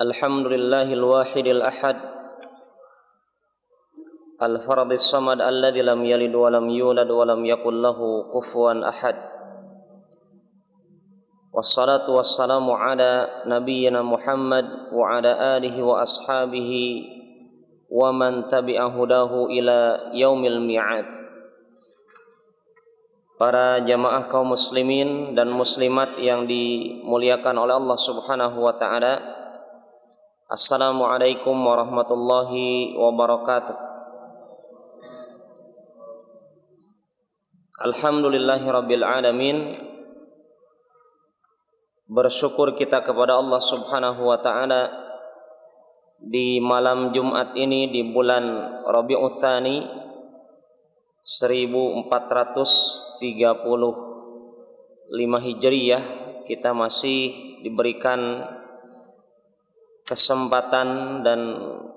Alhamdulillahil wahidil ahad al-fardis samad alladzi lam yalid wa lam yulad wa lam yakul lahu kufuwan ahad. Wassalatu wassalamu ala nabiyyina Muhammad wa ala alihi wa ashabihi wa man tabi'a hudahu ila yaumil mi'ad. Para jamaah kaum muslimin dan muslimat yang dimuliakan oleh Allah Subhanahu wa taala. Assalamualaikum warahmatullahi wabarakatuh. Alhamdulillahirabbil alamin. Bersyukur kita kepada Allah Subhanahu wa taala di malam Jumat ini di bulan Rabiul Tsani 1435 Hijriyah, kita masih diberikan kesempatan dan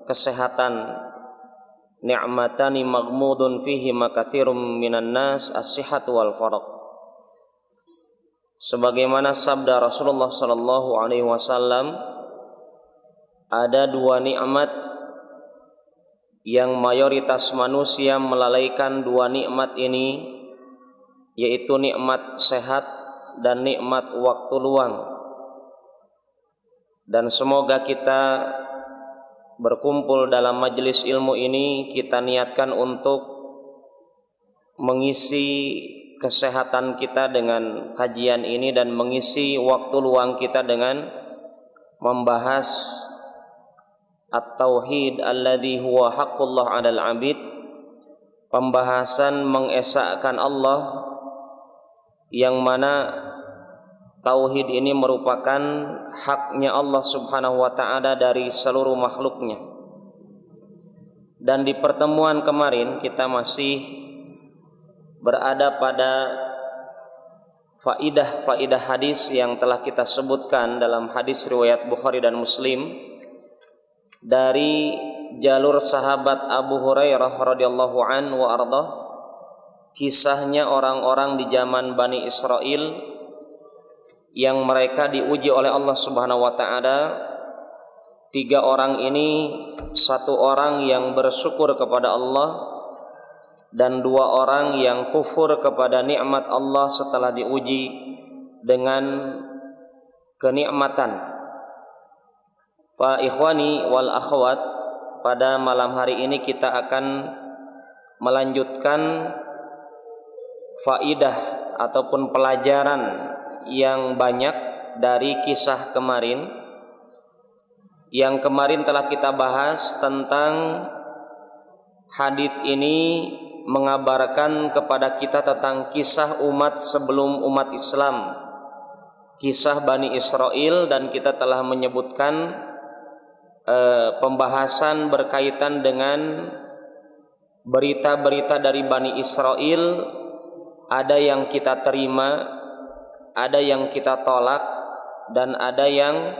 kesehatan, ni'matani maghmudun fihi makatsirum minan nas as-sihhatu wal faraq. Sebagaimana sabda Rasulullah sallallahu alaihi wasallam, ada dua nikmat yang mayoritas manusia melalaikan dua nikmat ini, yaitu nikmat sehat dan nikmat waktu luang. Dan semoga kita berkumpul dalam majelis ilmu ini, kita niatkan untuk mengisi kesehatan kita dengan kajian ini dan mengisi waktu luang kita dengan membahas at-tauhid alladzi huwa haqqullah 'alal 'abid, pembahasan mengesahkan Allah yang mana tauhid ini merupakan haknya Allah Subhanahu wa taala dari seluruh makhluknya. Dan di pertemuan kemarin kita masih berada pada faidah hadis yang telah kita sebutkan dalam hadis riwayat Bukhari dan Muslim dari jalur sahabat Abu Hurairah radhiyallahu anhu wa ardhah, kisahnya orang-orang di zaman Bani Israel yang mereka diuji oleh Allah Subhanahu wa taala. Tiga orang ini, satu orang yang bersyukur kepada Allah dan dua orang yang kufur kepada nikmat Allah setelah diuji dengan kenikmatan. Fa ikhwani wal akhwat, pada malam hari ini kita akan melanjutkan faidah ataupun pelajaran yang banyak dari kisah kemarin. Yang kemarin telah kita bahas tentang hadis ini mengabarkan kepada kita tentang kisah umat sebelum umat Islam, kisah Bani Israel, dan kita telah menyebutkan pembahasan berkaitan dengan berita-berita dari Bani Israel. Ada yang kita terima, ada yang kita tolak, dan ada yang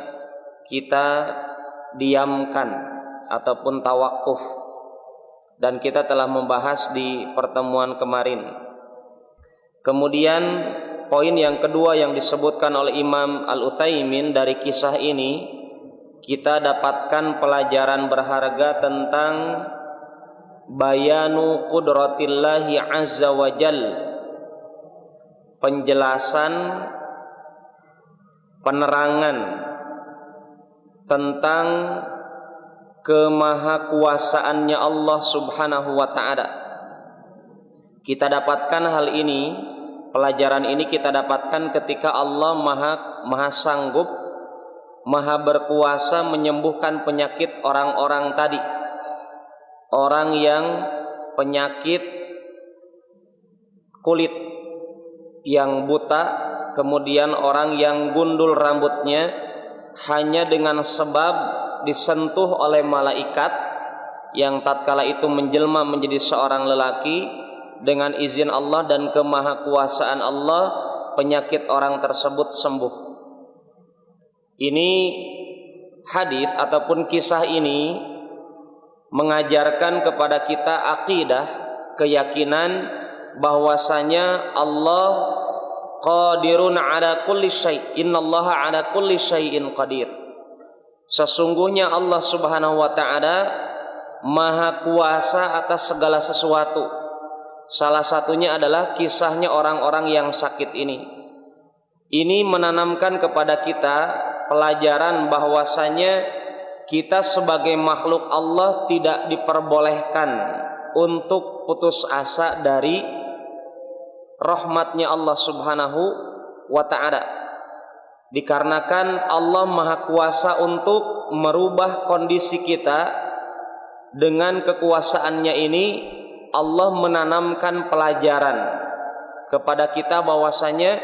kita diamkan ataupun tawakuf. Dan kita telah membahas di pertemuan kemarin. Kemudian poin yang kedua yang disebutkan oleh Imam Al-Utsaimin dari kisah ini, kita dapatkan pelajaran berharga tentang bayanu qudratillahi azza wa jalla, penjelasan, penerangan tentang kemahakuasaannya Allah Subhanahu wa taala. Kita dapatkan hal ini, pelajaran ini kita dapatkan ketika Allah maha sanggup, maha berkuasa menyembuhkan penyakit orang-orang tadi. Orang yang penyakit kulit, yang buta, kemudian orang yang gundul rambutnya, hanya dengan sebab disentuh oleh malaikat yang tatkala itu menjelma menjadi seorang lelaki, dengan izin Allah dan kemahakuasaan Allah, penyakit orang tersebut sembuh. Ini hadis ataupun kisah ini mengajarkan kepada kita akidah, keyakinan bahwasanya Allah qadirun ala kulli syai', innallaha ala kulli syai'in qadir. Sesungguhnya Allah Subhanahu wa ta'ala Maha kuasa atas segala sesuatu. Salah satunya adalah kisahnya orang-orang yang sakit ini. Ini menanamkan kepada kita pelajaran bahwasanya kita sebagai makhluk Allah tidak diperbolehkan untuk putus asa dari rahmatnya Allah Subhanahu wa ta'ala. Dikarenakan Allah Maha kuasa untuk merubah kondisi kita. Dengan kekuasaannya ini Allah menanamkan pelajaran kepada kita bahwasanya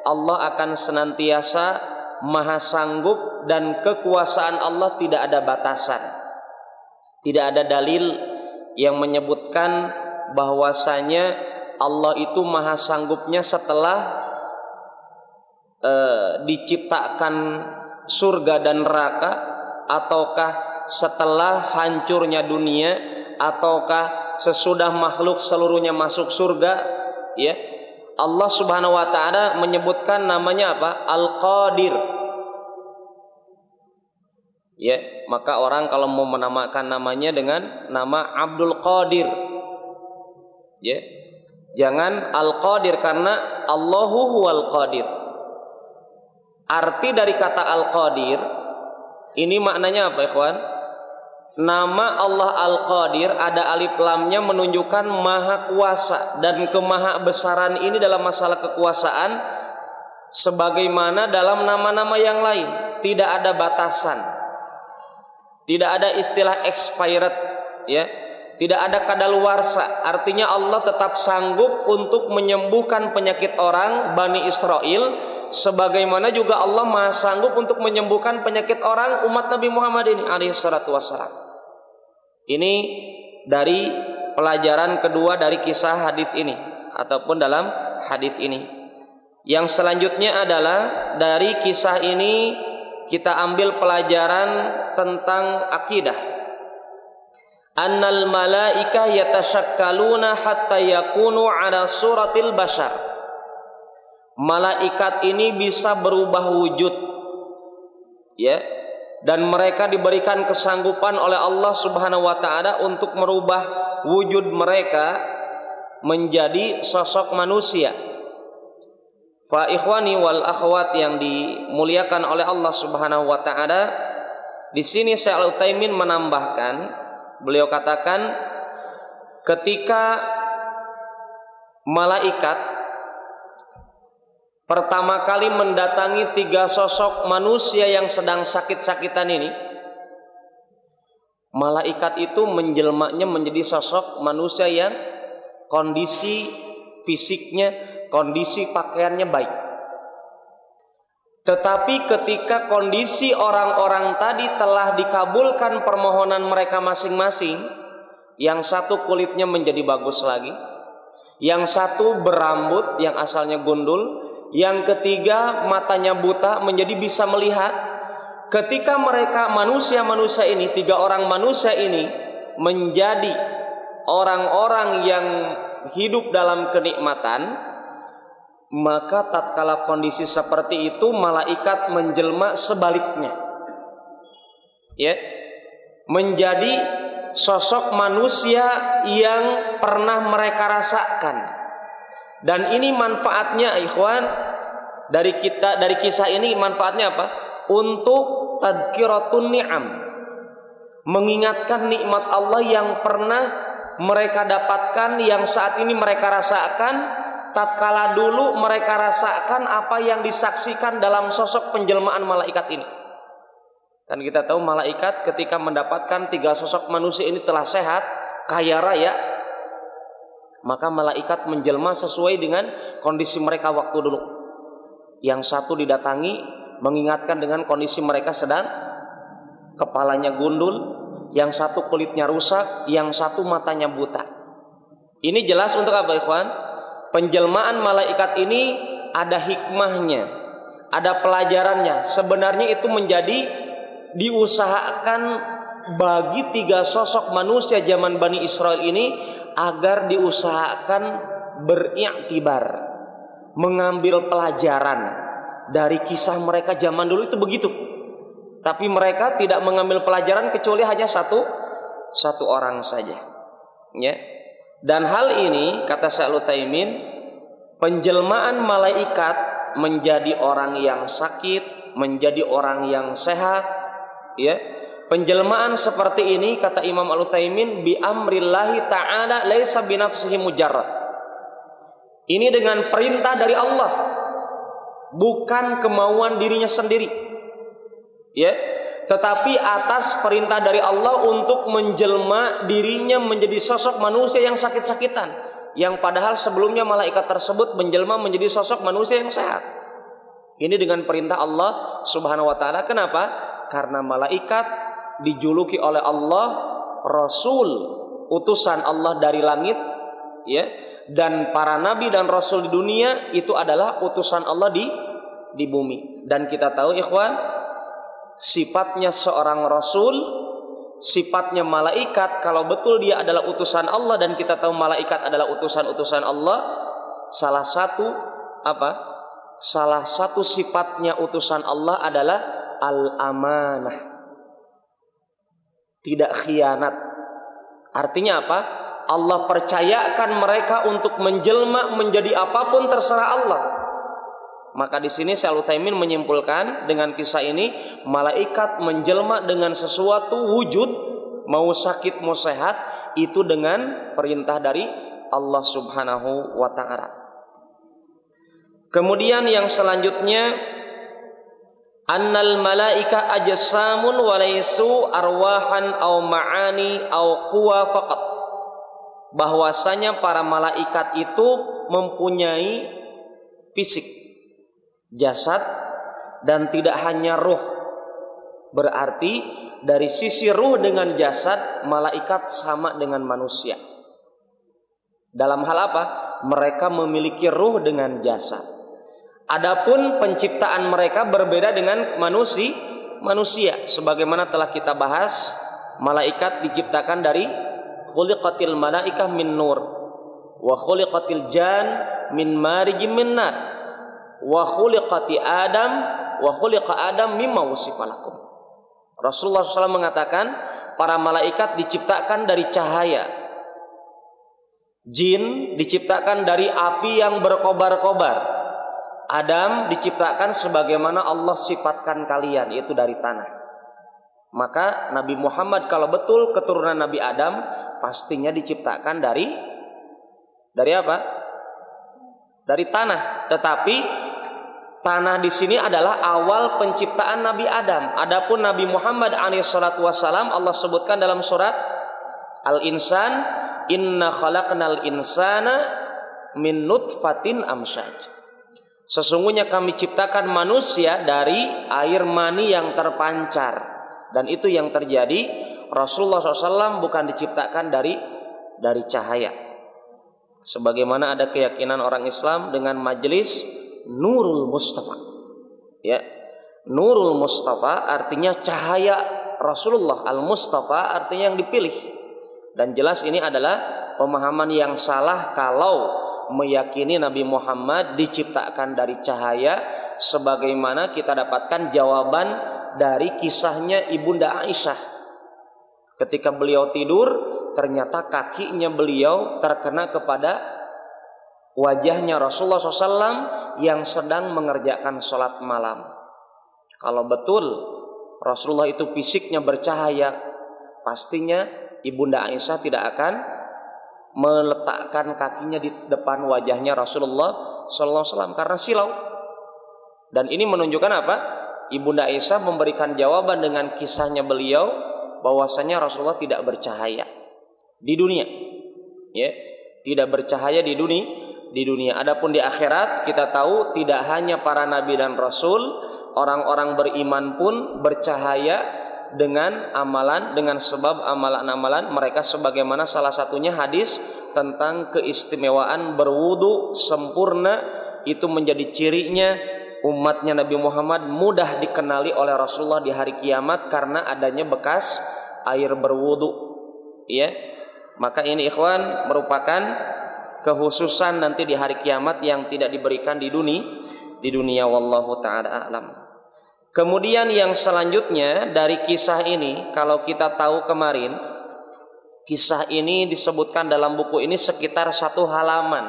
Allah akan senantiasa Maha sanggup dan kekuasaan Allah tidak ada batasan. Tidak ada dalil yang menyebutkan bahwasanya Allah itu Maha sanggupnya setelah diciptakan surga dan neraka, ataukah setelah hancurnya dunia, ataukah sesudah makhluk seluruhnya masuk surga. Ya, Allah Subhanahu wa ta'ala menyebutkan namanya apa? Al-Qadir. Ya, maka orang kalau mau menamakan namanya dengan nama Abdul Qadir, ya, jangan Al-Qadir, karena Allahu huwal Qadir. Arti dari kata Al-Qadir ini maknanya apa, ikhwan? Nama Allah Al-Qadir ada alif lamnya menunjukkan maha kuasa, dan kemahabesaran ini dalam masalah kekuasaan sebagaimana dalam nama-nama yang lain, tidak ada batasan. Tidak ada istilah expired, ya. Tidak ada kadaluarsa. Artinya Allah tetap sanggup untuk menyembuhkan penyakit orang Bani Israel, sebagaimana juga Allah Maha sanggup untuk menyembuhkan penyakit orang umat Nabi Muhammad ini alaihi salatu wassalam. Ini dari pelajaran kedua dari kisah hadis ini ataupun dalam hadis ini. Yang selanjutnya adalah dari kisah ini kita ambil pelajaran tentang akidah. Annal malaika yatashakkaluna hatta yakunu ala suratil bashar. Malaikat ini bisa berubah wujud, ya, dan mereka diberikan kesanggupan oleh Allah Subhanahu wa ta'ala untuk merubah wujud mereka menjadi sosok manusia. Fa ikhwani wal akhwat yang dimuliakan oleh Allah Subhanahu wa ta'ala, di sini Syekh Al-Utsaimin menambahkan, beliau katakan ketika malaikat pertama kali mendatangi 3 sosok manusia yang sedang sakit-sakitan ini, malaikat itu menjelmanya menjadi sosok manusia yang kondisi fisiknya, kondisi pakaiannya baik. Tetapi ketika kondisi orang-orang tadi telah dikabulkan permohonan mereka masing-masing, yang satu kulitnya menjadi bagus lagi, yang satu berambut yang asalnya gundul, yang ketiga matanya buta menjadi bisa melihat. Ketika mereka manusia-manusia ini, 3 orang manusia ini menjadi orang-orang yang hidup dalam kenikmatan, maka tatkala kondisi seperti itu malaikat menjelma sebaliknya, ya, menjadi sosok manusia yang pernah mereka rasakan. Dan ini manfaatnya, ikhwan, dari kisah ini manfaatnya apa? Untuk tadhkiratun ni'am, mengingatkan nikmat Allah yang pernah mereka dapatkan, yang saat ini mereka rasakan, tatkala dulu mereka rasakan apa yang disaksikan dalam sosok penjelmaan malaikat ini. Dan kita tahu malaikat ketika mendapatkan 3 sosok manusia ini telah sehat, kaya raya, maka malaikat menjelma sesuai dengan kondisi mereka waktu dulu. Yang satu didatangi mengingatkan dengan kondisi mereka sedang kepalanya gundul, yang satu kulitnya rusak, yang satu matanya buta. Ini jelas untuk apa, ikhwan? Penjelmaan malaikat ini ada hikmahnya, ada pelajarannya. Sebenarnya itu menjadi diusahakan bagi 3 sosok manusia zaman Bani Israel ini agar diusahakan beriktibar, mengambil pelajaran dari kisah mereka zaman dulu itu begitu. Tapi mereka tidak mengambil pelajaran kecuali hanya satu orang saja. Ya. Dan hal ini kata Syekh Al-Utsaimin, penjelmaan malaikat menjadi orang yang sakit, menjadi orang yang sehat, ya. Penjelmaan seperti ini kata Imam Al-Utsaimin bi amrillahi ta'ala laisa bi nafsihi mujarrad. Ini dengan perintah dari Allah, bukan kemauan dirinya sendiri. Ya, tetapi atas perintah dari Allah untuk menjelma dirinya menjadi sosok manusia yang sakit-sakitan, yang padahal sebelumnya malaikat tersebut menjelma menjadi sosok manusia yang sehat. Ini dengan perintah Allah Subhanahu wa taala. Kenapa? Karena malaikat dijuluki oleh Allah Rasul, utusan Allah dari langit, ya. Dan para nabi dan rasul di dunia itu adalah utusan Allah di bumi. Dan kita tahu ikhwan, sifatnya seorang rasul, sifatnya malaikat, kalau betul dia adalah utusan Allah dan kita tahu malaikat adalah utusan-utusan Allah, salah satu sifatnya utusan Allah adalah al-amanah. Tidak khianat. Artinya apa? Allah percayakan mereka untuk menjelma menjadi apapun terserah Allah. Maka di sini Syekh Al-Utsaimin menyimpulkan dengan kisah ini, malaikat menjelma dengan sesuatu wujud, mau sakit mau sehat, itu dengan perintah dari Allah Subhanahu wa taala. Kemudian yang selanjutnya, annal malaika ajsamun wa laysu arwahan au ma'ani au quwa faqat. Bahwasanya para malaikat itu mempunyai fisik, jasad, dan tidak hanya ruh. Berarti dari sisi ruh dengan jasad, malaikat sama dengan manusia. Dalam hal apa? Mereka memiliki ruh dengan jasad. Adapun penciptaan mereka berbeda dengan manusia. Sebagaimana telah kita bahas, malaikat diciptakan dari khuliqatil malaikah min nur, wa khuliqatil jan min marijim min nar, wa khuliqati Adam wa khuliqa Adam mimma wasifalakum. Rasulullah SAW mengatakan para malaikat diciptakan dari cahaya, jin diciptakan dari api yang berkobar-kobar, Adam diciptakan sebagaimana Allah sifatkan kalian, yaitu dari tanah. Maka Nabi Muhammad kalau betul keturunan Nabi Adam, pastinya diciptakan dari apa? Dari tanah. Tetapi tanah di sini adalah awal penciptaan Nabi Adam. Adapun Nabi Muhammad alaihissalatu wassalam, Allah sebutkan dalam surat Al-Insan, inna khalaqnal insana min nutfatin amsyaj. Sesungguhnya kami ciptakan manusia dari air mani yang terpancar. Dan itu yang terjadi. Rasulullah SAW bukan diciptakan dari cahaya. Sebagaimana ada keyakinan orang Islam dengan majelis Nurul Mustafa. Ya, Nurul Mustafa artinya cahaya Rasulullah. Al-Mustafa artinya yang dipilih. Dan jelas ini adalah pemahaman yang salah kalau meyakini Nabi Muhammad diciptakan dari cahaya, sebagaimana kita dapatkan jawaban dari kisahnya Ibunda Aisyah. Ketika beliau tidur, ternyata kakinya beliau terkena kepada wajahnya Rasulullah SAW yang sedang mengerjakan sholat malam. Kalau betul Rasulullah itu fisiknya bercahaya, pastinya Ibunda Aisyah tidak akan meletakkan kakinya di depan wajahnya Rasulullah SAW karena silau. Dan ini menunjukkan apa? Ibunda Aisyah memberikan jawaban dengan kisahnya beliau bahwasanya Rasulullah tidak bercahaya di dunia, ya, tidak bercahaya di dunia. Adapun di akhirat kita tahu tidak hanya para nabi dan rasul, orang-orang beriman pun bercahaya dengan amalan, dengan sebab amalan-amalan mereka, sebagaimana salah satunya hadis tentang keistimewaan berwudu sempurna. Itu menjadi cirinya umatnya Nabi Muhammad mudah dikenali oleh Rasulullah di hari kiamat karena adanya bekas air berwudu, ya. Maka ini ikhwan merupakan kekhususan nanti di hari kiamat yang tidak diberikan di dunia wallahu taala a'lam. Kemudian yang selanjutnya dari kisah ini, kalau kita tahu kemarin, kisah ini disebutkan dalam buku ini sekitar 1 halaman.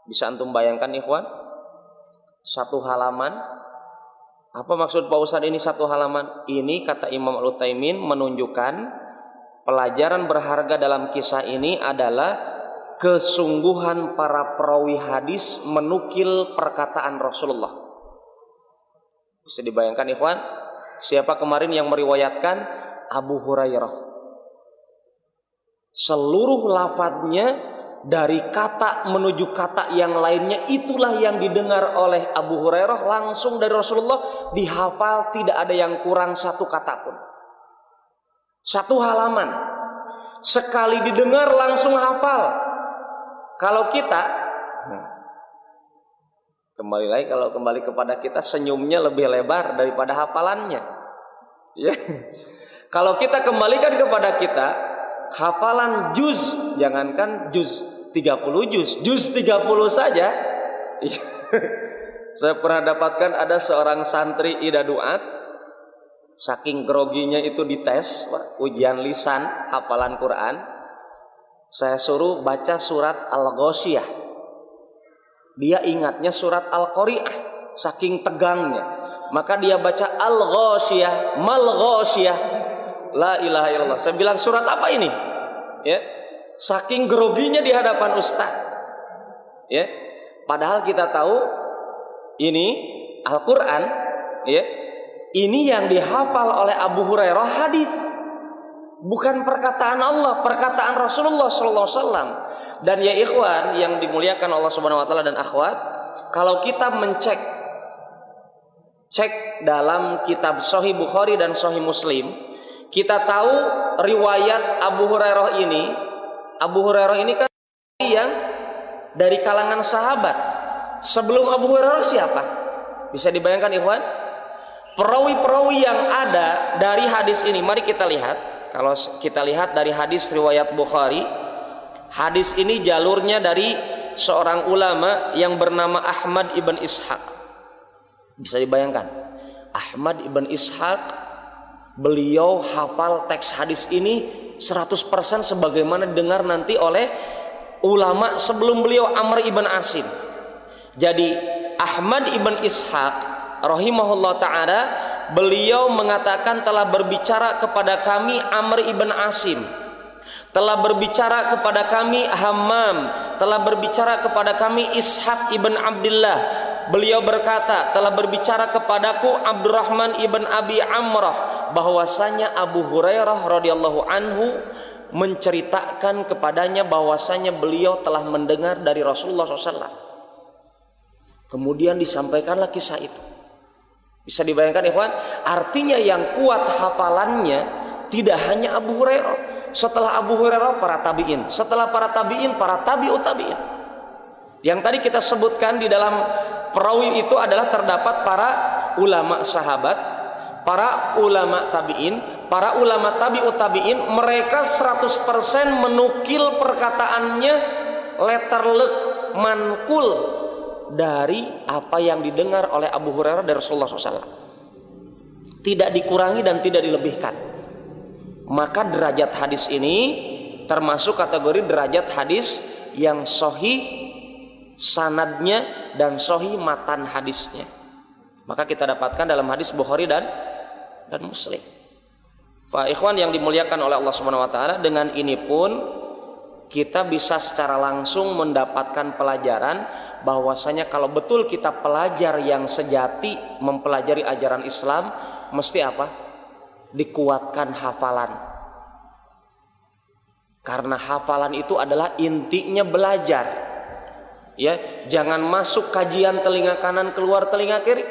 Bisa antum bayangkan ikhwan? 1 halaman. Apa maksud Pak Ustadz ini 1 halaman? Ini kata Imam Al-Utsaimin menunjukkan pelajaran berharga dalam kisah ini adalah kesungguhan para perawi hadis menukil perkataan Rasulullah. Bisa dibayangkan ikhwan, siapa kemarin yang meriwayatkan? Abu Hurairah. Seluruh lafadznya dari kata menuju kata yang lainnya itulah yang didengar oleh Abu Hurairah langsung dari Rasulullah, dihafal, tidak ada yang kurang 1 kata pun. 1 halaman sekali didengar langsung hafal. Kalau kita kembali lagi, kalau kembali kepada kita, senyumnya lebih lebar daripada hafalannya. Ya. Kalau kita kembalikan kepada kita, hafalan juz, jangankan juz 30 juz 30 saja. Saya pernah dapatkan ada seorang santri Ida Duat, saking groginya itu dites ujian lisan hafalan Quran. Saya suruh baca surat Al-Ghasyiyah. Dia ingatnya surat Al-Qari'ah, saking tegangnya. Maka dia baca Al-Ghasyiyah, Mal Ghasyiyah. La ilaha illallah. Saya bilang, surat apa ini? Ya. Saking groginya di hadapan ustaz. Ya. Padahal kita tahu ini Al-Qur'an, ya. Ini yang dihafal oleh Abu Hurairah hadis. Bukan perkataan Allah, perkataan Rasulullah sallallahu alaihi wasallam. Dan ya ikhwan yang dimuliakan Allah Subhanahu wa taala dan akhwat, kalau kita cek dalam kitab Sahih Bukhari dan Sahih Muslim, kita tahu riwayat Abu Hurairah ini kan yang dari kalangan sahabat. Sebelum Abu Hurairah siapa? Bisa dibayangkan ikhwan? Perawi-perawi yang ada dari hadis ini, mari kita lihat. Kalau kita lihat dari hadis riwayat Bukhari, hadis ini jalurnya dari seorang ulama yang bernama Ahmad ibn Ishaq. Bisa dibayangkan, Ahmad ibn Ishaq, beliau hafal teks hadis ini 100% sebagaimana dengar nanti oleh ulama sebelum beliau, Amr ibn Asim. Jadi Ahmad ibn Ishaq rahimahullah ta'ala, beliau mengatakan telah berbicara kepada kami Amr ibn Asim, telah berbicara kepada kami Hammam, telah berbicara kepada kami Ishaq ibn Abdullah. Beliau berkata, telah berbicara kepadaku Abdurrahman ibn Abi Amrah, bahwasanya Abu Hurairah radhiyallahu anhu menceritakan kepadanya bahwasanya beliau telah mendengar dari Rasulullah SAW. Kemudian disampaikanlah kisah itu. Bisa dibayangkan ikhwan, artinya yang kuat hafalannya tidak hanya Abu Hurairah. Setelah Abu Hurairah para tabi'in, setelah para tabi'in para tabi'ut tabi'in. Yang tadi kita sebutkan di dalam perawi itu adalah terdapat para ulama sahabat, para ulama tabi'in, para ulama tabi'ut tabi'in. Mereka 100% menukil perkataannya letter lek, mankul dari apa yang didengar oleh Abu Hurairah dari Rasulullah SAW. Tidak dikurangi dan tidak dilebihkan. Maka derajat hadis ini termasuk kategori derajat hadis yang sahih sanadnya dan sahih matan hadisnya. Maka kita dapatkan dalam hadis Bukhari dan Muslim. Fa ikhwan yang dimuliakan oleh Allah Subhanahu wa taala, dengan ini pun kita bisa secara langsung mendapatkan pelajaran bahwasanya kalau betul kita pelajar yang sejati mempelajari ajaran Islam, mesti apa? Dikuatkan hafalan. Karena hafalan itu adalah intinya belajar. Ya, jangan masuk kajian telinga kanan keluar telinga kiri.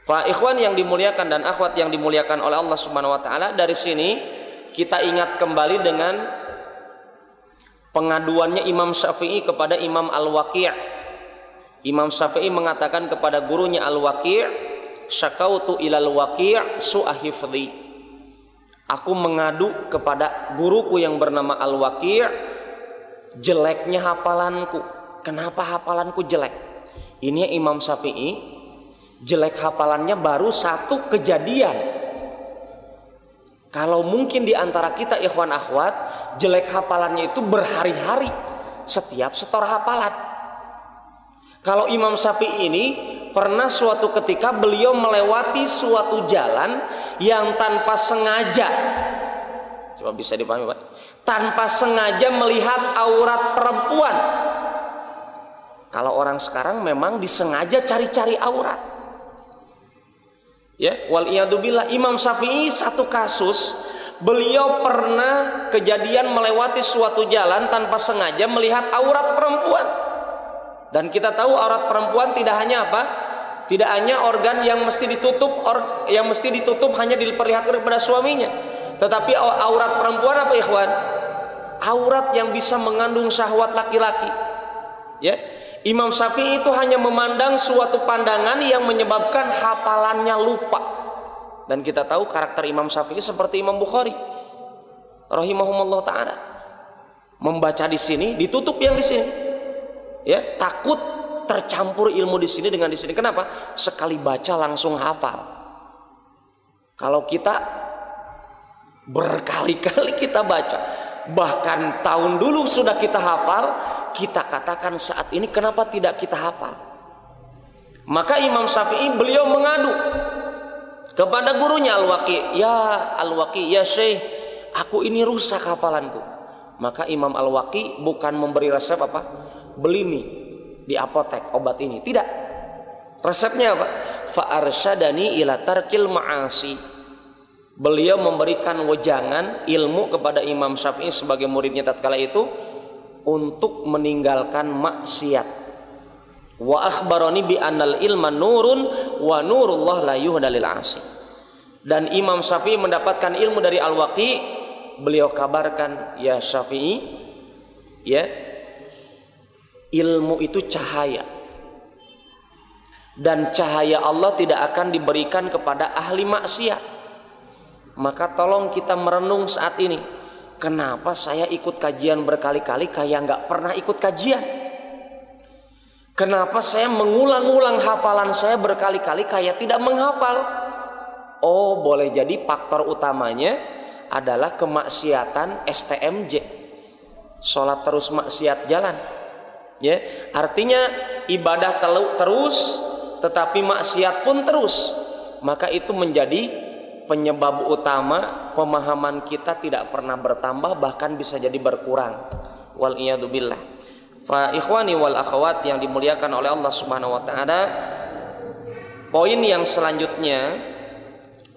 Fa ikhwan yang dimuliakan dan akhwat yang dimuliakan oleh Allah Subhanahu wa taala, dari sini kita ingat kembali dengan pengaduannya Imam Syafi'i kepada Imam Al-Waqi'. Imam Syafi'i mengatakan kepada gurunya Al-Waqi', syakautu ilal Waqi' su'ahifdhi. Aku mengadu kepada guruku yang bernama Al-Waqi', jeleknya hafalanku. Kenapa hafalanku jelek? Ini Imam Syafi'i jelek hafalannya baru satu kejadian. Kalau mungkin di antara kita ikhwan akhwat, jelek hafalannya itu berhari-hari setiap setor hafalan. Kalau Imam Syafi'i ini pernah suatu ketika beliau melewati suatu jalan yang tanpa sengaja, coba bisa dipahami Pak, tanpa sengaja melihat aurat perempuan. Kalau orang sekarang memang disengaja cari-cari aurat. Ya, wal iyadzubillah. Imam Syafi'i satu kasus, beliau pernah kejadian melewati suatu jalan tanpa sengaja melihat aurat perempuan. Dan kita tahu aurat perempuan tidak hanya apa? Tidak hanya organ yang mesti ditutup, hanya diperlihatkan kepada suaminya. Tetapi aurat perempuan apa ikhwan? Aurat yang bisa mengandung syahwat laki-laki. Ya. Imam Syafi'i itu hanya memandang suatu pandangan yang menyebabkan hafalannya lupa. Dan kita tahu karakter Imam Syafi'i seperti Imam Bukhari rahimahumullah taala. Membaca di sini, ditutup yang di sini. Ya, takut tercampur ilmu di sini dengan di sini. Kenapa? Sekali baca langsung hafal. Kalau kita berkali-kali kita baca, bahkan tahun dulu sudah kita hafal, kita katakan saat ini kenapa tidak kita hafal? Maka Imam Syafi'i beliau mengadu kepada gurunya Al-Waqi, ya Syekh, aku ini rusak hafalanku. Maka Imam Al-Waqi bukan memberi resep apa? Beli mie di apotek obat ini, tidak. Resepnya apa? Fa arsyadani ila tarkil ma'asi. Beliau memberikan wejangan ilmu kepada Imam Syafi'i sebagai muridnya tatkala itu untuk meninggalkan maksiat. Wa akhbarani bi annal ilma nurun wa nurullah la yuhda lil 'asi. Dan Imam Syafi'i mendapatkan ilmu dari Al-Waqi, beliau kabarkan, ya Syafi'i, ya, ilmu itu cahaya. Dan cahaya Allah tidak akan diberikan kepada ahli maksiat. Maka tolong kita merenung saat ini, kenapa saya ikut kajian berkali-kali kayak nggak pernah ikut kajian? Kenapa saya mengulang-ulang hafalan saya berkali-kali kayak tidak menghafal? Oh, boleh jadi faktor utamanya adalah kemaksiatan STMJ, sholat terus maksiat jalan. Ya, artinya ibadah terus, tetapi maksiat pun terus. Maka itu menjadi penyebab utama pemahaman kita tidak pernah bertambah, bahkan bisa jadi berkurang. Wal iyadzubillah. Fa ikhwani wal akhwat yang dimuliakan oleh Allah Subhanahu wa taala, poin yang selanjutnya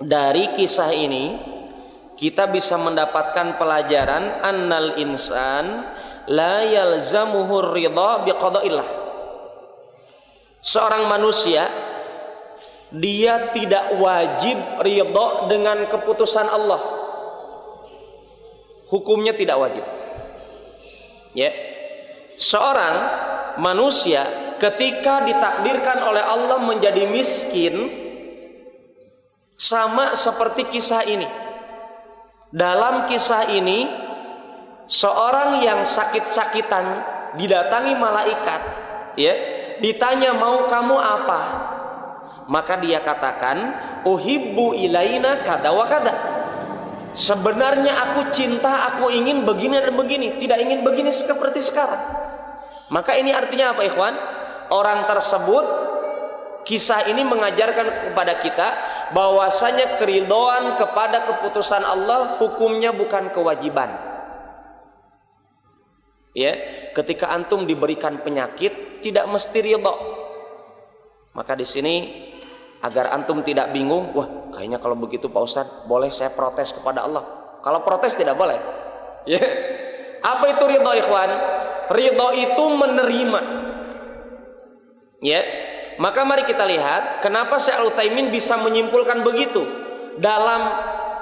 dari kisah ini kita bisa mendapatkan pelajaran annal insan la yalzamuhur ridha biqada'illah. Seorang manusia dia tidak wajib ridha dengan keputusan Allah. Hukumnya tidak wajib. Ya. Seorang manusia ketika ditakdirkan oleh Allah menjadi miskin, sama seperti kisah ini. Dalam kisah ini, seorang yang sakit-sakitan didatangi malaikat, ya, ditanya mau kamu apa? Maka dia katakan, uhibbu ilaina kada wa kada. Sebenarnya aku cinta, aku ingin begini dan begini, tidak ingin begini seperti sekarang. Maka ini artinya apa ikhwan? Orang tersebut, kisah ini mengajarkan kepada kita bahwasanya keridhaan kepada keputusan Allah hukumnya bukan kewajiban. Ya, ketika antum diberikan penyakit tidak mesti ridha. Maka di sini agar antum tidak bingung, wah kayaknya kalau begitu Pak Ustadz boleh saya protes kepada Allah. Kalau protes tidak boleh. Ya. Apa itu ridha ikhwan? Ridha itu menerima. Ya. Maka mari kita lihat kenapa Syekh Al-Utsaimin bisa menyimpulkan begitu. Dalam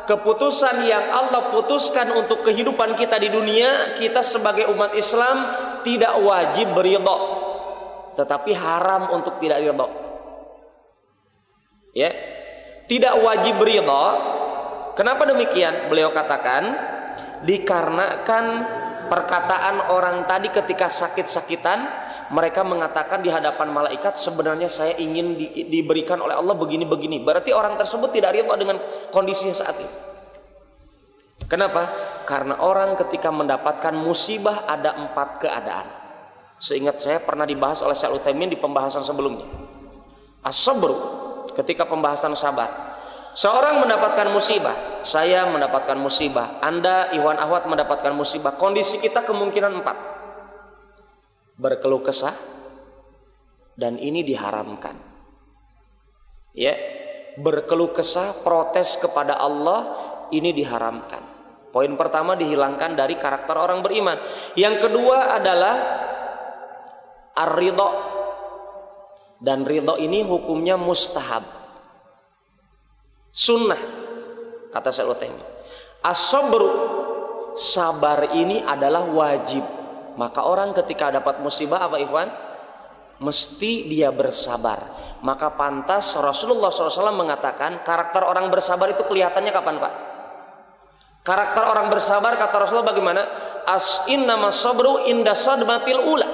keputusan yang Allah putuskan untuk kehidupan kita di dunia, kita sebagai umat Islam tidak wajib beridha, tetapi haram untuk tidak ridha. Ya. Tidak wajib beridha. Kenapa demikian? Beliau katakan dikarenakan perkataan orang tadi ketika sakit-sakitan, mereka mengatakan di hadapan malaikat, sebenarnya saya ingin diberikan oleh Allah begini-begini. Berarti orang tersebut tidak ridha dengan kondisinya saat ini. Kenapa? Karena orang ketika mendapatkan musibah ada 4 keadaan. Seingat saya pernah dibahas oleh Syekh Utsaimin di pembahasan sebelumnya. As-sabru, ketika pembahasan sabar. Seorang mendapatkan musibah, saya mendapatkan musibah, Anda, Iwan Ahwat mendapatkan musibah. Kondisi kita kemungkinan 4. Berkeluh kesah, dan ini diharamkan. Ya, berkeluh kesah, protes kepada Allah, ini diharamkan. Poin pertama dihilangkan dari karakter orang beriman. Yang kedua adalah ar-ridha. Dan ridha ini hukumnya mustahab, sunnah, kata Syekh Utsaimin. As-sabru, sabar ini adalah wajib. Maka orang ketika dapat musibah apa ikhwan? Mesti dia bersabar. Maka pantas Rasulullah SAW mengatakan karakter orang bersabar itu kelihatannya kapan Pak? Karakter orang bersabar kata Rasulullah bagaimana? Innamas sabru inda sadmatil ula.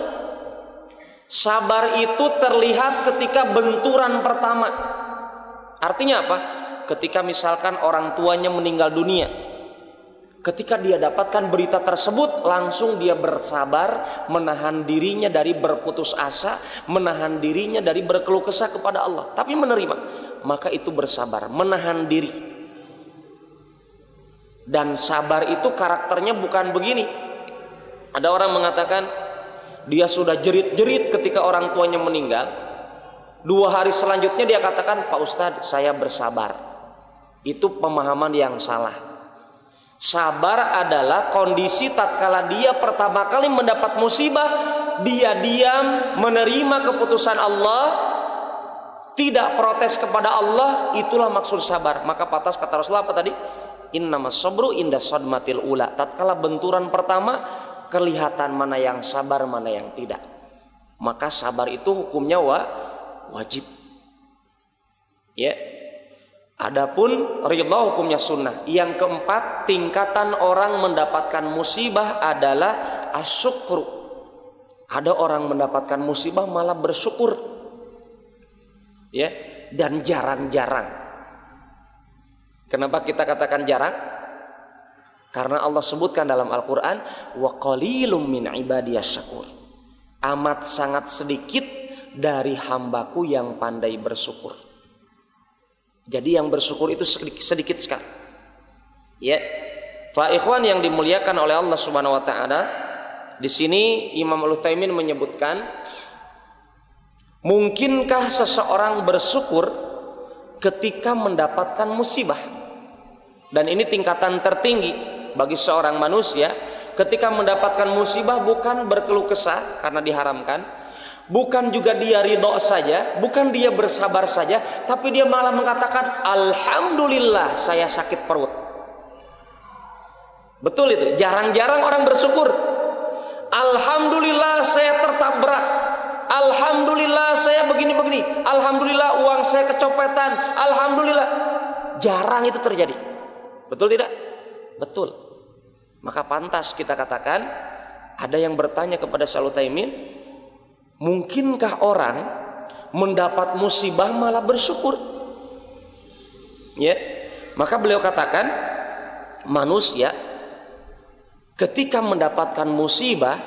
Sabar itu terlihat ketika benturan pertama. Artinya apa? Ketika misalkan orang tuanya meninggal dunia, ketika dia dapatkan berita tersebut, langsung dia bersabar, menahan dirinya dari berputus asa, menahan dirinya dari berkeluh kesah kepada Allah, tapi menerima. Maka itu bersabar, menahan diri. Dan sabar itu karakternya bukan begini. Ada orang mengatakan dia sudah jerit-jerit ketika orang tuanya meninggal, 2 hari selanjutnya dia katakan, Pak Ustadz saya bersabar. Itu pemahaman yang salah. Sabar adalah kondisi tatkala dia pertama kali mendapat musibah, dia diam, menerima keputusan Allah, tidak protes kepada Allah, itulah maksud sabar. Maka pantas kata Rasulullah apa tadi? Innamas sabru inda sadmatil ula. Tatkala benturan pertama, kelihatan mana yang sabar, mana yang tidak. Maka sabar itu hukumnya wajib. Ya. Adapun ridha hukumnya sunnah. Yang keempat, tingkatan orang mendapatkan musibah adalah asyukru. Ada orang mendapatkan musibah malah bersyukur. Ya, dan jarang-jarang. Kenapa kita katakan jarang? Karena Allah sebutkan dalam Al-Qur'an, wa qalilum min ibadiyas syakur. Amat sangat sedikit dari hambaku yang pandai bersyukur. Jadi yang bersyukur itu sedikit sekali. Ya. Fa ikhwan yang dimuliakan oleh Allah Subhanahu wa taala, di sini Imam Al-Utsaimin menyebutkan, mungkinkah seseorang bersyukur ketika mendapatkan musibah? Dan ini tingkatan tertinggi bagi seorang manusia, ketika mendapatkan musibah bukan berkeluh kesah karena diharamkan, bukan juga dia ridho saja, bukan dia bersabar saja, tapi dia malah mengatakan alhamdulillah saya sakit perut. Betul itu, jarang-jarang orang bersyukur. Alhamdulillah saya tertabrak, alhamdulillah saya begini-begini, alhamdulillah uang saya kecopetan, alhamdulillah. Jarang itu terjadi. Betul tidak? Betul. Maka pantas kita katakan, ada yang bertanya kepada Syekh Utsaimin, mungkinkah orang mendapat musibah malah bersyukur? Ya, maka beliau katakan manusia ketika mendapatkan musibah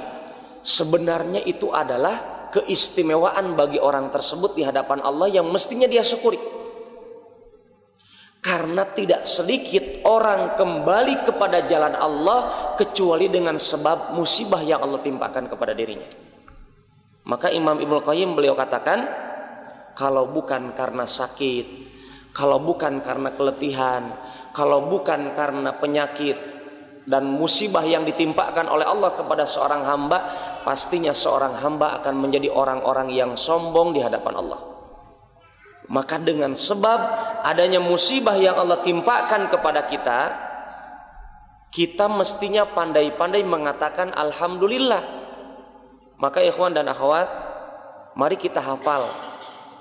sebenarnya itu adalah keistimewaan bagi orang tersebut di hadapan Allah yang mestinya dia syukuri. Karena tidak sedikit orang kembali kepada jalan Allah kecuali dengan sebab musibah yang Allah timpakan kepada dirinya. Maka Imam Ibnu Qayyim beliau katakan, kalau bukan karena sakit, kalau bukan karena keletihan, kalau bukan karena penyakit dan musibah yang ditimpakan oleh Allah kepada seorang hamba, pastinya seorang hamba akan menjadi orang-orang yang sombong di hadapan Allah. Maka dengan sebab adanya musibah yang Allah timpakan kepada kita, kita mestinya pandai-pandai mengatakan alhamdulillah. Maka ikhwan dan akhwat, mari kita hafal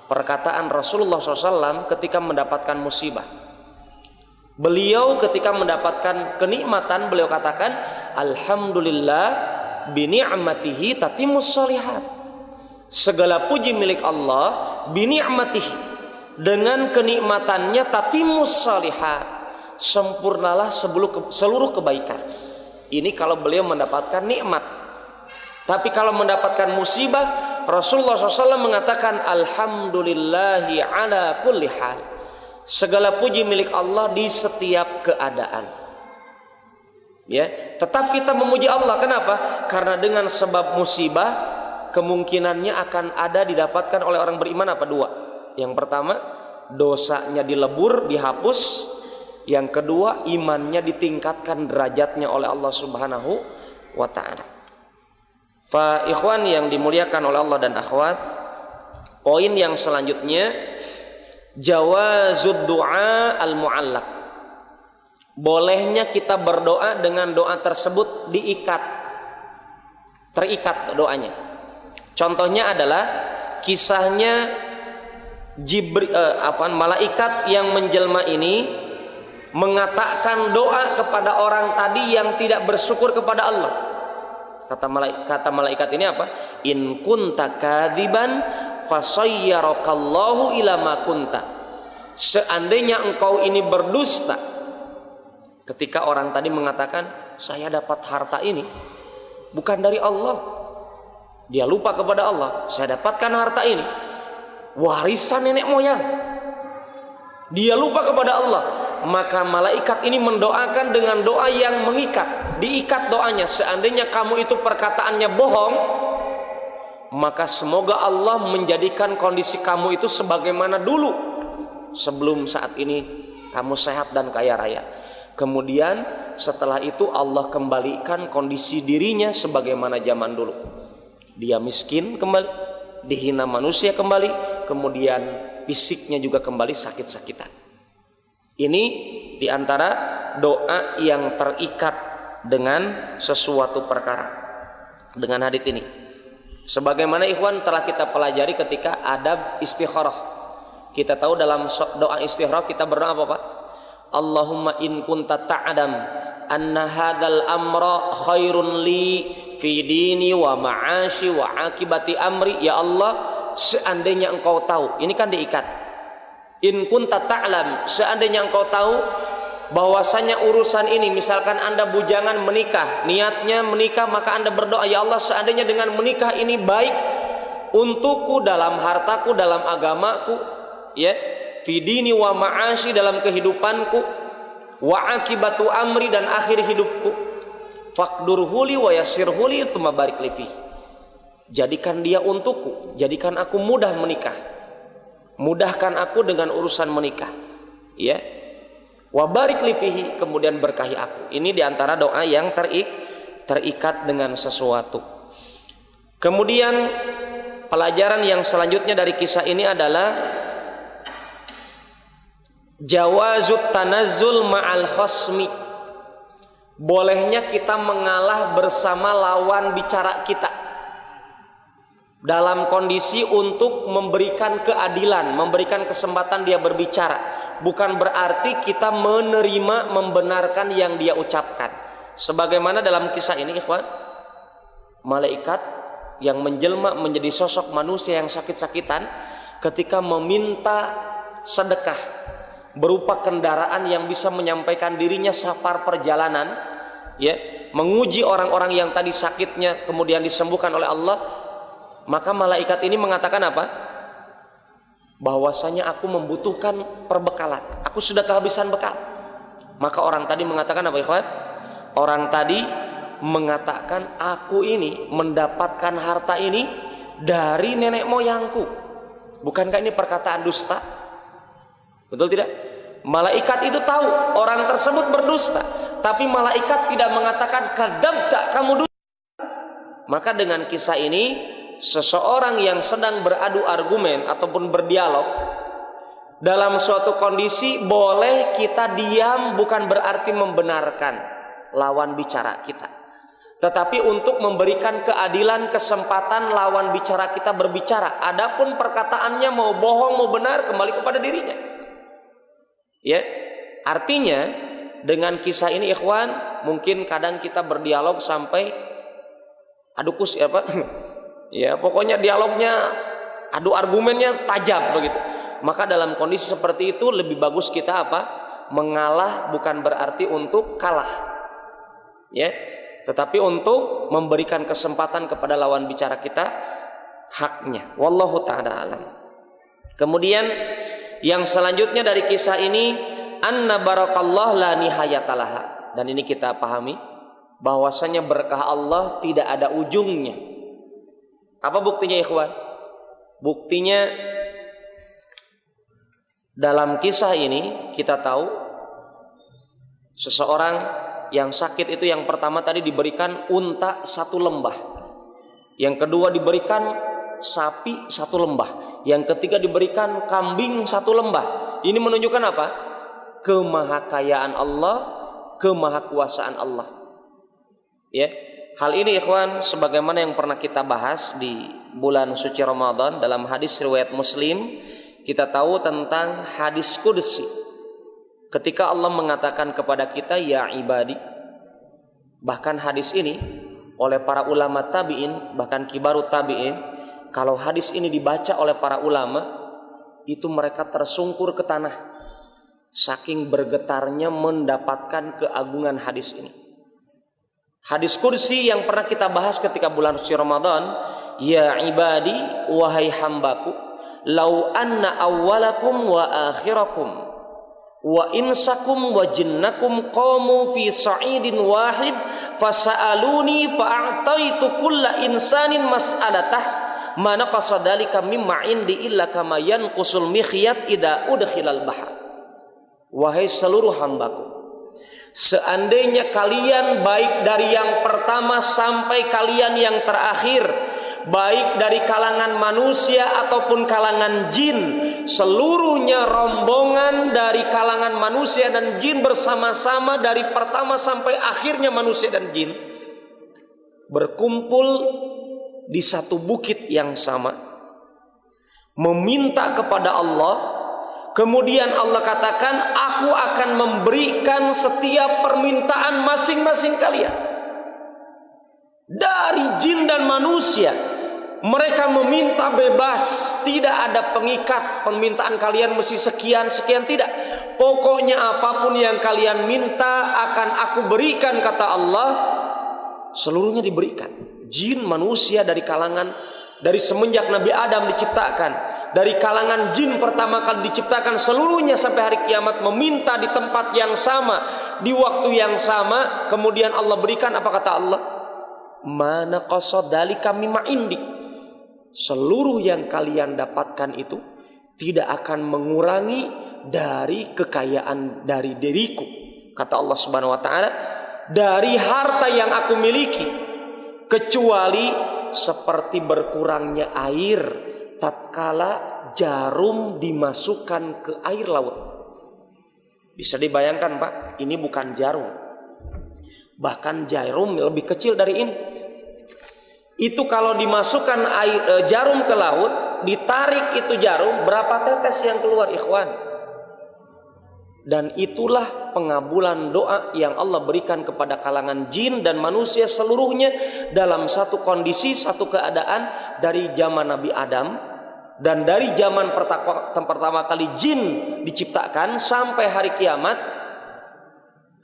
perkataan Rasulullah SAW ketika mendapatkan musibah. Beliau ketika mendapatkan kenikmatan, beliau katakan alhamdulillah bi ni'matihi tatimmus shalihat. Segala puji milik Allah, bini'matih, dengan kenikmatannya tatimus salihah, sempurnalah seluruh kebaikan. Ini kalau beliau mendapatkan nikmat. Tapi kalau mendapatkan musibah, Rasulullah SAW mengatakan alhamdulillahi ala kulli hal, segala puji milik Allah di setiap keadaan. Ya, tetap kita memuji Allah. Kenapa? Karena dengan sebab musibah kemungkinannya akan ada didapatkan oleh orang beriman apa? Dua. Yang pertama, dosanya dilebur, dihapus. Yang kedua, imannya ditingkatkan derajatnya oleh Allah Subhanahu wa ta'ala. Fa ikhwan yang dimuliakan oleh Allah dan akhwat, poin yang selanjutnya, jawazud du'a al-mu'allaq. Bolehnya kita berdoa dengan doa tersebut terikat doanya. Contohnya adalah kisahnya malaikat yang menjelma ini mengatakan doa kepada orang tadi yang tidak bersyukur kepada Allah. Kata malaikat ini apa? In kunta kadziban fasayyarakallahu ila ma kunta. Seandainya engkau ini berdusta, ketika orang tadi mengatakan saya dapat harta ini bukan dari Allah, dia lupa kepada Allah, saya dapatkan harta ini warisan nenek moyang, dia lupa kepada Allah, maka malaikat ini mendoakan dengan doa yang mengikat, diikat doanya. Seandainya kamu itu perkataannya bohong, maka semoga Allah menjadikan kondisi kamu itu sebagaimana dulu sebelum saat ini kamu sehat dan kaya raya. Kemudian setelah itu Allah kembalikan kondisi dirinya sebagaimana zaman dulu. Dia miskin kembali, dihina manusia kembali, kemudian fisiknya juga kembali sakit-sakitan. Ini diantara doa yang terikat dengan sesuatu perkara, dengan hadits ini. Sebagaimana ikhwan telah kita pelajari ketika adab istikharah. Kita tahu dalam doa istikharah kita berdoa apa Pak? Allahumma in kunta ta'adam anna hadzal amra khairun li fi dini wa ma'ashi wa akibati amri. Ya Allah, seandainya engkau tahu, ini kan diikat. In kunta ta'lam, seandainya engkau tahu bahwasanya urusan ini, misalkan Anda bujangan menikah, niatnya menikah, maka Anda berdoa, ya Allah, seandainya dengan menikah ini baik untukku dalam hartaku, dalam agamaku, ya, fi dini wa ma'ashi, dalam kehidupanku, wa akibatu amri, dan akhir hidupku, faqdurhuli wa yassirhuli tsumma barik li fi. Jadikan dia untukku, jadikan aku mudah menikah, mudahkan aku dengan urusan menikah, ya, wa barik li fihi, kemudian berkahi aku. Ini diantara doa yang terikat dengan sesuatu. Kemudian pelajaran yang selanjutnya dari kisah ini adalah jawazut tanazzul ma'al khasmi. Bolehnya kita mengalah bersama lawan bicara kita dalam kondisi untuk memberikan keadilan, memberikan kesempatan dia berbicara. Bukan berarti kita menerima, membenarkan yang dia ucapkan. Sebagaimana dalam kisah ini ikhwan, malaikat yang menjelma menjadi sosok manusia yang sakit-sakitan ketika meminta sedekah berupa kendaraan yang bisa menyampaikan dirinya safar perjalanan, ya, menguji orang-orang yang tadi sakitnya kemudian disembuhkan oleh Allah, maka malaikat ini mengatakan apa? Bahwasanya aku membutuhkan perbekalan, aku sudah kehabisan bekal. Maka orang tadi mengatakan apa ikhwan? Orang tadi mengatakan aku ini mendapatkan harta ini dari nenek moyangku. Bukankah ini perkataan dusta? Betul tidak? Malaikat itu tahu orang tersebut berdusta, tapi malaikat tidak mengatakan kadzabta, kamu dusta. Maka dengan kisah ini, seseorang yang sedang beradu argumen ataupun berdialog dalam suatu kondisi, boleh kita diam, bukan berarti membenarkan lawan bicara kita, tetapi untuk memberikan keadilan, kesempatan lawan bicara kita berbicara. Adapun perkataannya mau bohong mau benar, kembali kepada dirinya. Ya, artinya dengan kisah ini ikhwan, mungkin kadang kita berdialog sampai adu kus apa? Ya, pokoknya dialognya adu argumennya tajam begitu. Maka dalam kondisi seperti itu lebih bagus kita apa? Mengalah bukan berarti untuk kalah. Ya, tetapi untuk memberikan kesempatan kepada lawan bicara kita haknya. Wallahu ta'ala alam. Kemudian yang selanjutnya dari kisah ini, anna barakallah la nihayatalaha. Dan ini kita pahami bahwasanya berkah Allah tidak ada ujungnya. Apa buktinya ikhwan? Buktinya dalam kisah ini kita tahu seseorang yang sakit itu yang pertama tadi diberikan unta 1 lembah. Yang kedua diberikan sapi 1 lembah. Yang ketiga diberikan kambing 1 lembah. Ini menunjukkan apa? Kemahakayaan Allah, kemahakuasaan Allah. Ya, hal ini ikhwan sebagaimana yang pernah kita bahas di bulan suci Ramadan dalam hadis riwayat Muslim, kita tahu tentang hadis qudsi. Ketika Allah mengatakan kepada kita ya ibadi, bahkan hadis ini oleh para ulama tabi'in, bahkan kibarut tabi'in, kalau hadis ini dibaca oleh para ulama, itu mereka tersungkur ke tanah saking bergetarnya mendapatkan keagungan hadis ini. Hadis kursi yang pernah kita bahas ketika bulan suci Ramadan, ya ibadi, wahai hambaku, lau anna awwalakum wa akhirakum wa insakum wa jinnakum qamu fi sa'idin wahid fasa'aluni fa'ataitu kulla insanin mas'alatah mana qasadalika mimma indi illa kama yanqusul mikhyat idza udkhilal bahr. Wahai seluruh hambaku, seandainya kalian baik dari yang pertama sampai kalian yang terakhir, baik dari kalangan manusia ataupun kalangan jin, seluruhnya rombongan dari kalangan manusia dan jin bersama-sama dari pertama sampai akhirnya manusia dan jin berkumpul di satu bukit yang sama, meminta kepada Allah, kemudian Allah katakan, aku akan memberikan setiap permintaan masing-masing kalian. Dari jin dan manusia, mereka meminta bebas, tidak ada pengikat, permintaan kalian mesti sekian, tidak. Pokoknya apapun yang kalian minta akan aku berikan, kata Allah. Seluruhnya diberikan. Jin, manusia dari kalangan, dari semenjak Nabi Adam diciptakan, dari kalangan jin pertama kali diciptakan, seluruhnya sampai hari kiamat meminta di tempat yang sama, di waktu yang sama. Kemudian Allah berikan, apa kata Allah? Mana qasadalika mimma indi. Seluruh yang kalian dapatkan itu tidak akan mengurangi dari kekayaan dari diriku, kata Allah Subhanahu wa taala, dari harta yang aku miliki, kecuali seperti berkurangnya air tatkala jarum dimasukkan ke air laut. Bisa dibayangkan Pak, ini bukan jarum, bahkan jarum lebih kecil dari ini. Itu kalau dimasukkan jarum ke laut, ditarik itu jarum, berapa tetes yang keluar ikhwan? Dan itulah pengabulan doa yang Allah berikan kepada kalangan jin dan manusia seluruhnya dalam satu kondisi, satu keadaan dari zaman Nabi Adam dan dari zaman pertama kali jin diciptakan sampai hari kiamat.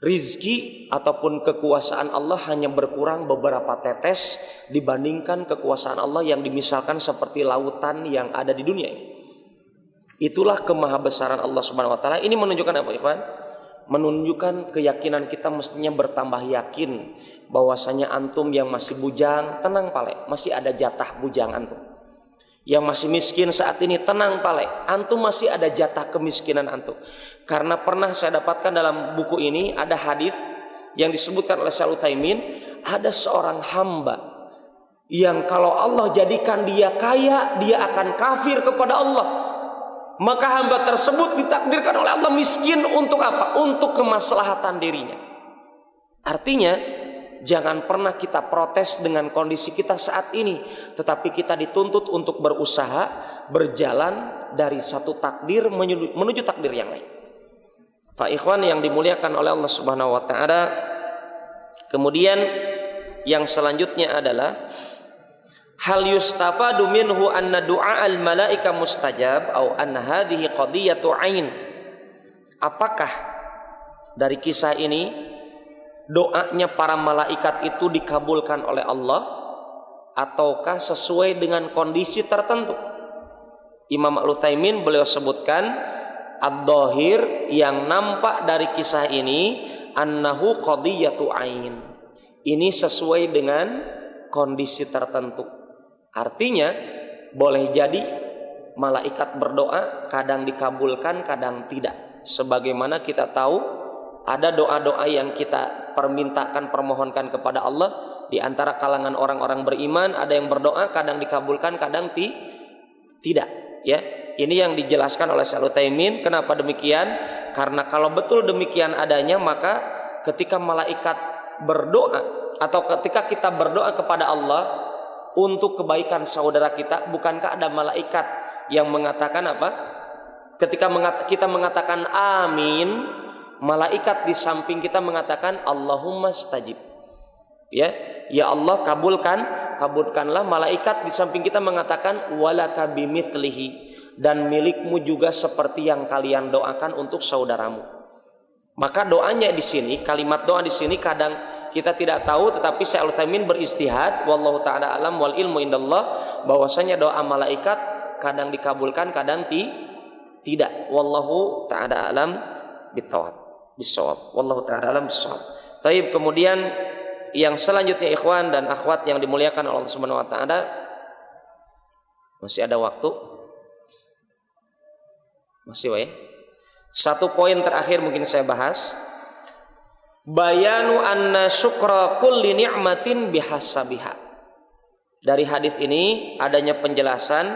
Rizki ataupun kekuasaan Allah hanya berkurang beberapa tetes dibandingkan kekuasaan Allah yang dimisalkan seperti lautan yang ada di dunia ini. Itulah kemahabesaran Allah Subhanahu wa taala. Ini menunjukkan apa, ikhwan? Menunjukkan keyakinan kita mestinya bertambah yakin bahwasanya antum yang masih bujang, tenang pale, masih ada jatah bujang antum. Yang masih miskin saat ini, tenang pale, antum masih ada jatah kemiskinan antum. Karena pernah saya dapatkan dalam buku ini ada hadis yang disebutkan oleh Syekh Utsaimin, ada seorang hamba yang kalau Allah jadikan dia kaya, dia akan kafir kepada Allah. Maka hamba tersebut ditakdirkan oleh Allah miskin untuk apa? Untuk kemaslahatan dirinya. Artinya jangan pernah kita protes dengan kondisi kita saat ini, tetapi kita dituntut untuk berusaha berjalan dari satu takdir menuju takdir yang lain. Fa ikhwan yang dimuliakan oleh Allah Subhanahu wa taala, kemudian yang selanjutnya adalah hal yustafadu minhu anna du'a al malaika mustajab au anna hadhihi qadiyatu ain. Apakah dari kisah ini doanya para malaikat itu dikabulkan oleh Allah ataukah sesuai dengan kondisi tertentu? Imam Al-Utsaimin beliau sebutkan ad-dhahir, yang nampak dari kisah ini annahu qadiyatu ain. Ini sesuai dengan kondisi tertentu. Artinya boleh jadi malaikat berdoa kadang dikabulkan, kadang tidak. Sebagaimana kita tahu ada doa-doa yang kita permohonkan kepada Allah di antara kalangan orang-orang beriman, ada yang berdoa kadang dikabulkan, kadang tidak. Ya, ini yang dijelaskan oleh Syekh Utsaimin. Kenapa demikian? Karena kalau betul demikian adanya, maka ketika malaikat berdoa atau ketika kita berdoa kepada Allah untuk kebaikan saudara kita, bukankah ada malaikat yang mengatakan apa? Ketika kita mengatakan amin, malaikat di samping kita mengatakan Allahumma stajib. Ya Allah kabulkanlah. Malaikat di samping kita mengatakan walaka bimithlihi, dan milikmu juga seperti yang kalian doakan untuk saudaramu. Maka doanya di sini, kalimat doa di sini kadang kita tidak tahu, tetapi Syekh Al-Utsaimin beristihad, wallahu taala alam wal ilmu indallah, bahwasanya doa malaikat kadang dikabulkan, kadang tidak. Wallahu taala alam bisawab. Wallahu taala alam bisawab. Taib, kemudian yang selanjutnya ikhwan dan akhwat yang dimuliakan Allah Subhanahu wa taala, masih ada waktu? Masih ya? Satu poin terakhir mungkin saya bahas. Bayanu anna syukra kulli ni'matin bihasabiha. Dari hadis ini adanya penjelasan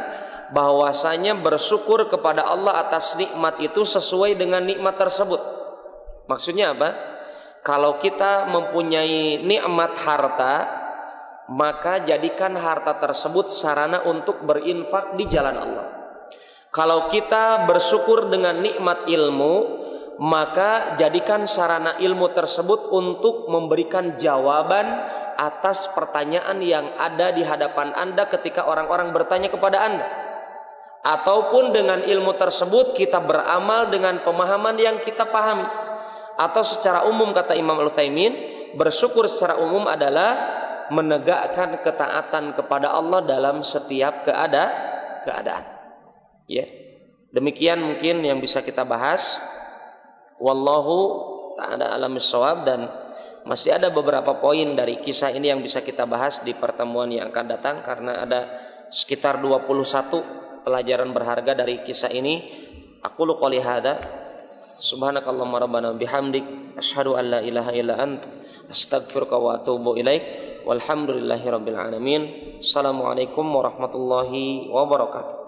bahwasanya bersyukur kepada Allah atas nikmat itu sesuai dengan nikmat tersebut. Maksudnya apa? Kalau kita mempunyai nikmat harta, maka jadikan harta tersebut sarana untuk berinfak di jalan Allah. Kalau kita bersyukur dengan nikmat ilmu, maka jadikan sarana ilmu tersebut untuk memberikan jawaban atas pertanyaan yang ada di hadapan Anda ketika orang-orang bertanya kepada Anda. Ataupun dengan ilmu tersebut kita beramal dengan pemahaman yang kita pahami. Atau secara umum kata Imam Al-Utsaimin, bersyukur secara umum adalah menegakkan ketaatan kepada Allah dalam setiap keadaan. Ya. Demikian mungkin yang bisa kita bahas. Wallahu ta'ala a'lam bissawab, dan masih ada beberapa poin dari kisah ini yang bisa kita bahas di pertemuan yang akan datang, karena ada sekitar 21 pelajaran berharga dari kisah ini. Aqulu qouli hadza, subhanakallahumma rabbana bihamdik, asyhadu an la ilaha illa anta, astaghfiruka wa atubu ilaik. Walhamdulillahirabbil alamin. Assalamualaikum warahmatullahi wabarakatuh.